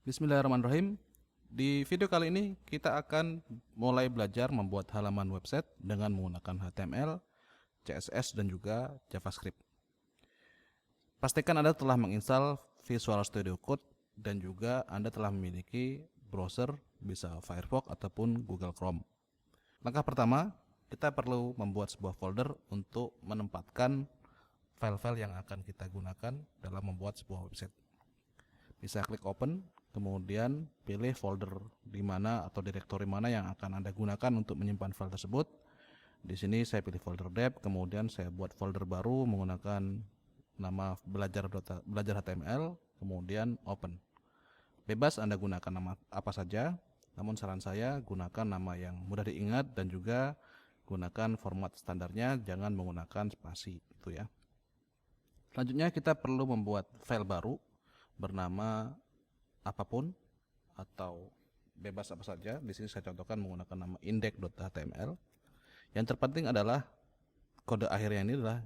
Bismillahirrahmanirrahim. Di video kali ini kita akan mulai belajar membuat halaman website dengan menggunakan HTML, CSS, dan juga JavaScript. Pastikan Anda telah menginstal Visual Studio Code dan juga Anda telah memiliki browser, bisa Firefox ataupun Google Chrome. Langkah pertama, kita perlu membuat sebuah folder untuk menempatkan file-file yang akan kita gunakan dalam membuat sebuah website. Bisa klik open, kemudian pilih folder di mana atau direktori mana yang akan Anda gunakan untuk menyimpan file tersebut. Di sini saya pilih folder dev, kemudian saya buat folder baru menggunakan nama belajar HTML, kemudian open. Bebas Anda gunakan nama apa saja, namun saran saya gunakan nama yang mudah diingat dan juga gunakan format standarnya, jangan menggunakan spasi itu ya. Selanjutnya kita perlu membuat file baru bernama apapun atau bebas apa saja. Di sini saya contohkan menggunakan nama index.html. Yang terpenting adalah kode akhirnya ini adalah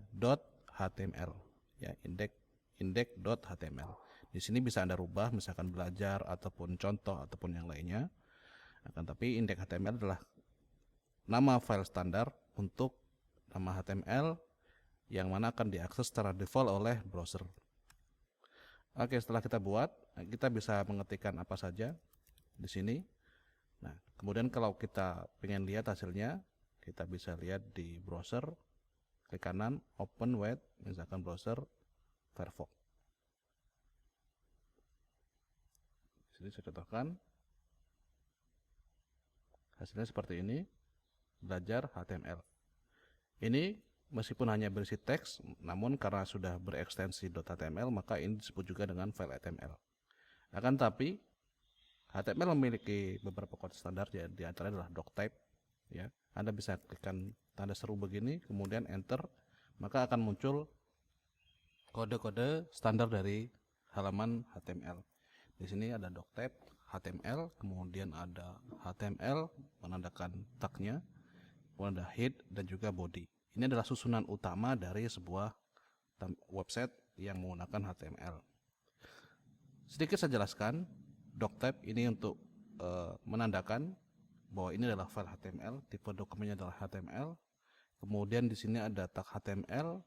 .html ya, index.html. Di sini bisa Anda rubah misalkan belajar ataupun contoh ataupun yang lainnya. Akan tapi index.html adalah nama file standar untuk nama HTML yang mana akan diakses secara default oleh browser. Oke, setelah kita buat, kita bisa mengetikkan apa saja di sini. Nah, kemudian kalau kita pengen lihat hasilnya, kita bisa lihat di browser, klik kanan, open with, misalkan browser Firefox. Di sini saya contohkan, hasilnya seperti ini, belajar HTML. Ini meskipun hanya berisi teks, namun karena sudah berekstensi .html, maka ini disebut juga dengan file HTML. Akan tapi HTML memiliki beberapa kode standar, ya, di antaranya adalah doctype. Ya, Anda bisa klikkan tanda seru begini, kemudian enter, maka akan muncul kode-kode standar dari halaman HTML. Di sini ada doctype HTML, kemudian ada HTML menandakan tagnya, kemudian ada head dan juga body. Ini adalah susunan utama dari sebuah website yang menggunakan HTML. Sedikit saya jelaskan, doctype ini untuk menandakan bahwa ini adalah file HTML, tipe dokumennya adalah HTML. Kemudian di sini ada tag HTML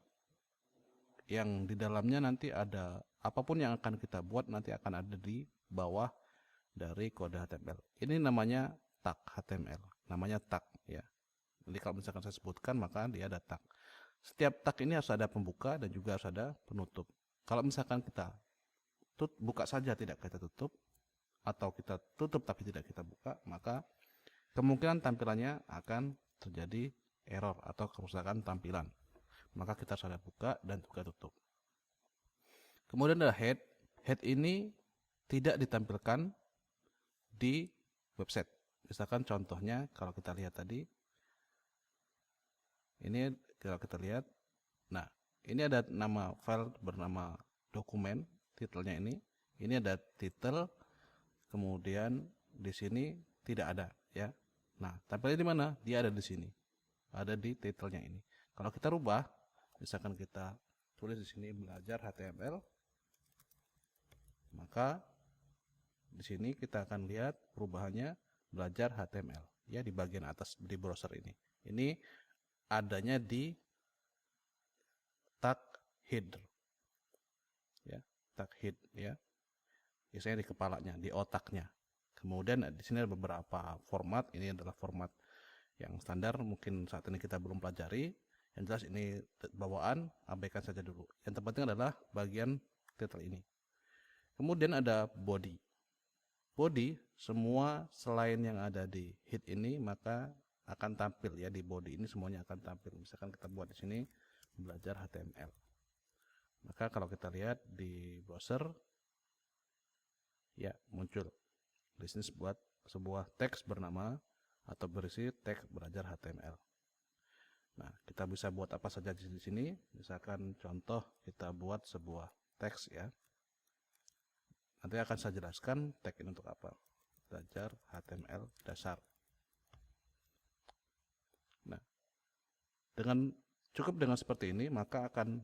yang di dalamnya nanti ada apapun yang akan kita buat nanti akan ada di bawah dari kode HTML. Ini namanya tag HTML, namanya tag ya. Jadi kalau misalkan saya sebutkan maka dia ada tag. Setiap tag ini harus ada pembuka dan juga harus ada penutup. Kalau misalkan kita buka saja tidak kita tutup, atau kita tutup tapi tidak kita buka, maka kemungkinan tampilannya akan terjadi error atau kerusakan tampilan. Maka kita harus ada buka dan juga tutup. Kemudian ada head. Head ini tidak ditampilkan di website. Misalkan contohnya kalau kita lihat tadi, ini kalau kita lihat, nah ini ada nama file bernama dokumen, titelnya ini ada titel, kemudian di sini tidak ada ya. Nah, tampilnya di mana? Dia ada di sini, ada di titelnya ini. Kalau kita rubah, misalkan kita tulis di sini belajar HTML, maka di sini kita akan lihat perubahannya belajar HTML ya di bagian atas di browser ini. Ini adanya di tag header ya, tag head ya, biasanya di kepalanya, di otaknya. Kemudian di sini ada beberapa format. Ini adalah format yang standar, mungkin saat ini kita belum pelajari. Yang jelas ini bawaan, abaikan saja dulu. Yang terpenting adalah bagian titel ini. Kemudian ada body. Body semua selain yang ada di head ini maka akan tampil ya, di body ini semuanya akan tampil. Misalkan kita buat di sini belajar HTML, maka kalau kita lihat di browser ya muncul di sini sebuah teks bernama atau berisi teks belajar HTML. Nah, kita bisa buat apa saja di sini. Misalkan contoh kita buat sebuah teks ya. Nanti akan saya jelaskan teks ini untuk apa. Belajar HTML dasar. Nah, cukup dengan seperti ini maka akan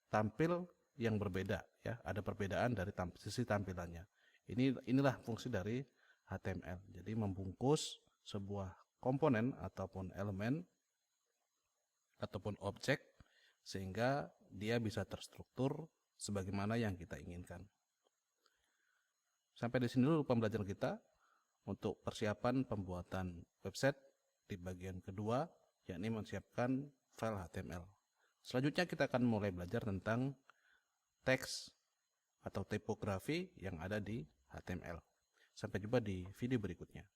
tampil yang berbeda ya, ada perbedaan dari sisi tampilannya. Inilah fungsi dari HTML. Jadi membungkus sebuah komponen ataupun elemen ataupun objek sehingga dia bisa terstruktur sebagaimana yang kita inginkan. Sampai di sini dulu pembelajaran kita untuk persiapan pembuatan website di bagian kedua, yakni menyiapkan file HTML. Selanjutnya kita akan mulai belajar tentang teks atau tipografi yang ada di HTML. Sampai jumpa di video berikutnya.